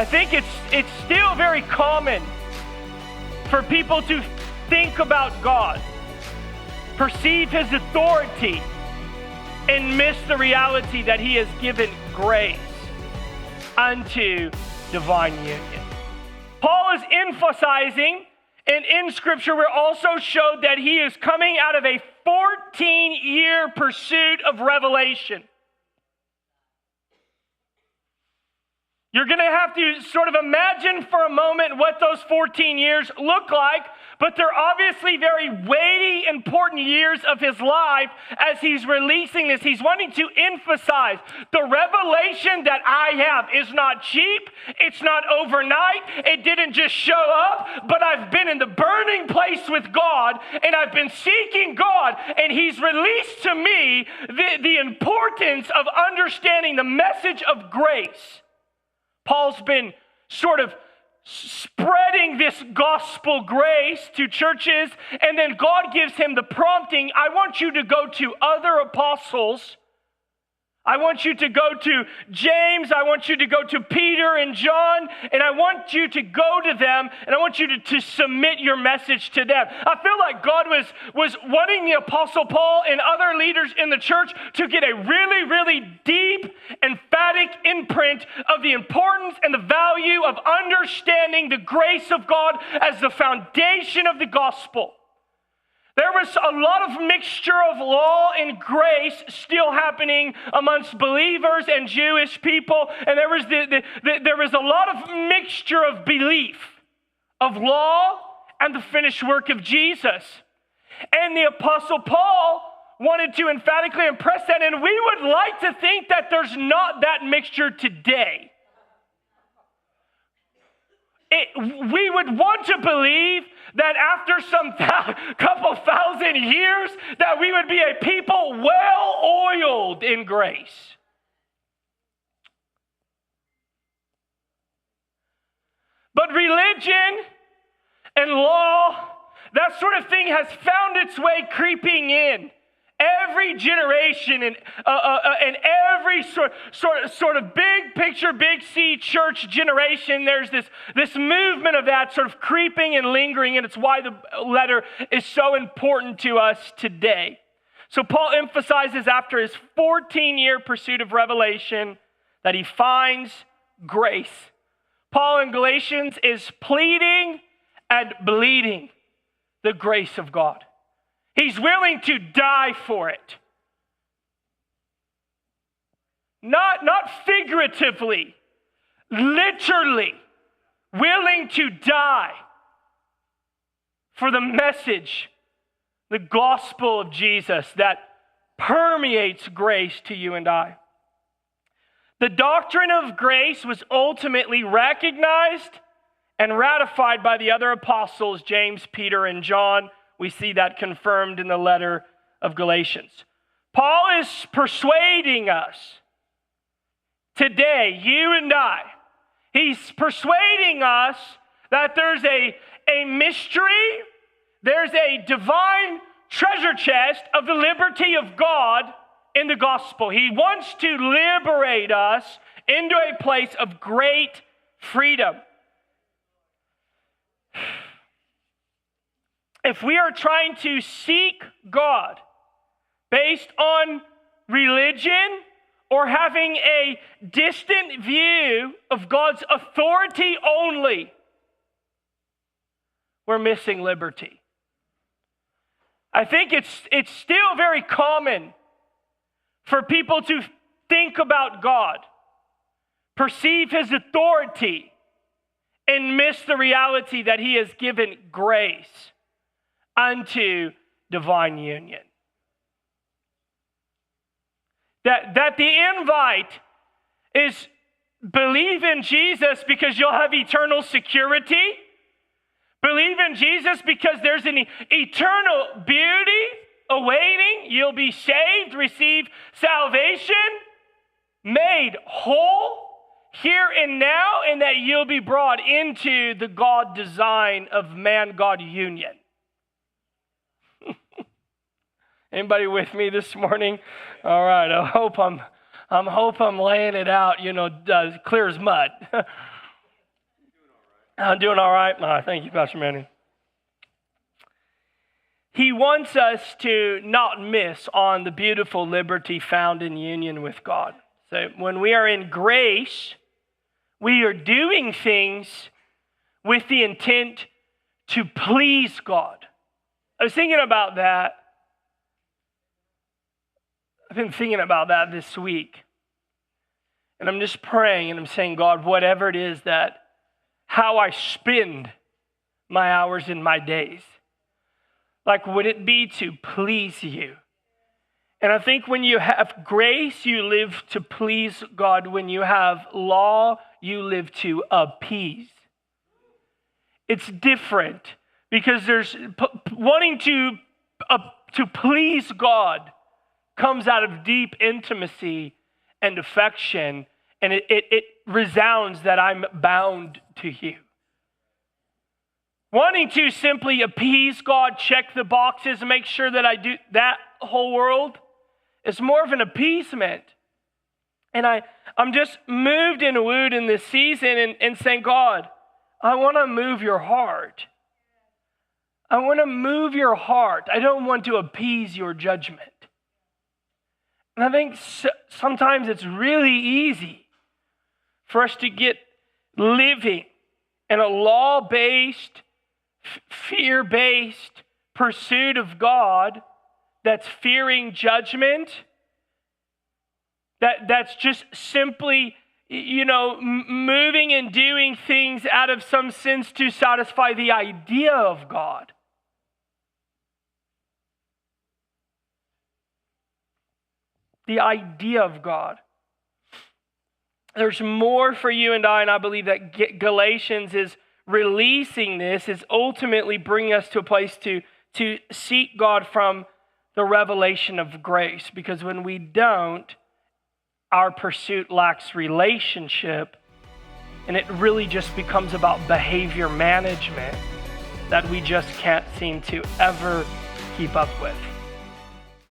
I think it's still very common for people to think about God, perceive his authority, and miss the reality that he has given grace unto divine union. Paul is emphasizing, and in Scripture we're also showed that he is coming out of a 14-year pursuit of revelation. You're going to have to sort of imagine for a moment what those 14 years look like, but they're obviously very weighty, important years of his life as he's releasing this. He's wanting to emphasize the revelation that I have is not cheap, it's not overnight, it didn't just show up, but I've been in the burning place with God, and I've been seeking God, and he's released to me the importance of understanding the message of grace. Paul's been sort of spreading this gospel grace to churches, and then God gives him the prompting, I want you to go to other apostles. I want you to go to James, I want you to go to Peter and John, and I want you to go to them, and I want you to submit your message to them. I feel like God was wanting the Apostle Paul and other leaders in the church to get a really, really deep, emphatic imprint of the importance and the value of understanding the grace of God as the foundation of the gospel. There was a lot of mixture of law and grace still happening amongst believers and Jewish people, and there was a lot of mixture of belief, of law and the finished work of Jesus. And the Apostle Paul wanted to emphatically impress that, and we would like to think that there's not that mixture today. We would want to believe that after some couple thousand years that we would be a people well oiled in grace. But religion and law, that sort of thing has found its way creeping in. Every generation and every sort of big picture, big C church generation, there's this movement of that sort of creeping and lingering, and it's why the letter is so important to us today. So Paul emphasizes after his 14-year pursuit of revelation that he finds grace. Paul in Galatians is pleading and bleeding the grace of God. He's willing to die for it. Not figuratively, literally willing to die for the message, the gospel of Jesus that permeates grace to you and I. The doctrine of grace was ultimately recognized and ratified by the other apostles, James, Peter, and John. We see that confirmed in the letter of Galatians. Paul is persuading us today, you and I. He's persuading us that there's a mystery, there's a divine treasure chest of the liberty of God in the gospel. He wants to liberate us into a place of great freedom. If we are trying to seek God based on religion or having a distant view of God's authority only, we're missing liberty. I think it's still very common for people to think about God, perceive his authority, and miss the reality that he has given grace unto divine union. That the invite is believe in Jesus because you'll have eternal security. Believe in Jesus because there's an eternal beauty awaiting. You'll be saved, receive salvation, made whole here and now, and that you'll be brought into the God design of man-God union. Anybody with me this morning? All right, I hope I'm laying it out, clear as mud. I'm doing all right. Thank you, Pastor Manny. He wants us to not miss on the beautiful liberty found in union with God. So when we are in grace, we are doing things with the intent to please God. I was thinking about that. I've been thinking about that this week. And I'm just praying and I'm saying, God, whatever it is that, how I spend my hours and my days, like, would it be to please you? And I think when you have grace, you live to please God. When you have law, you live to appease. It's different because there's wanting to please God comes out of deep intimacy and affection, and it resounds that I'm bound to you. Wanting to simply appease God, check the boxes, and make sure that I do that whole world is more of an appeasement. And I'm just moved and wooed in this season and saying, God, I want to move your heart. I want to move your heart. I don't want to appease your judgment. And I think sometimes it's really easy for us to get living in a law-based, fear-based pursuit of God that's fearing judgment, that's just simply, moving and doing things out of some sense to satisfy the idea of God. The idea of God. There's more for you and I believe that Galatians is releasing this, is ultimately bringing us to a place to seek God from the revelation of grace. Because when we don't, our pursuit lacks relationship, and it really just becomes about behavior management that we just can't seem to ever keep up with.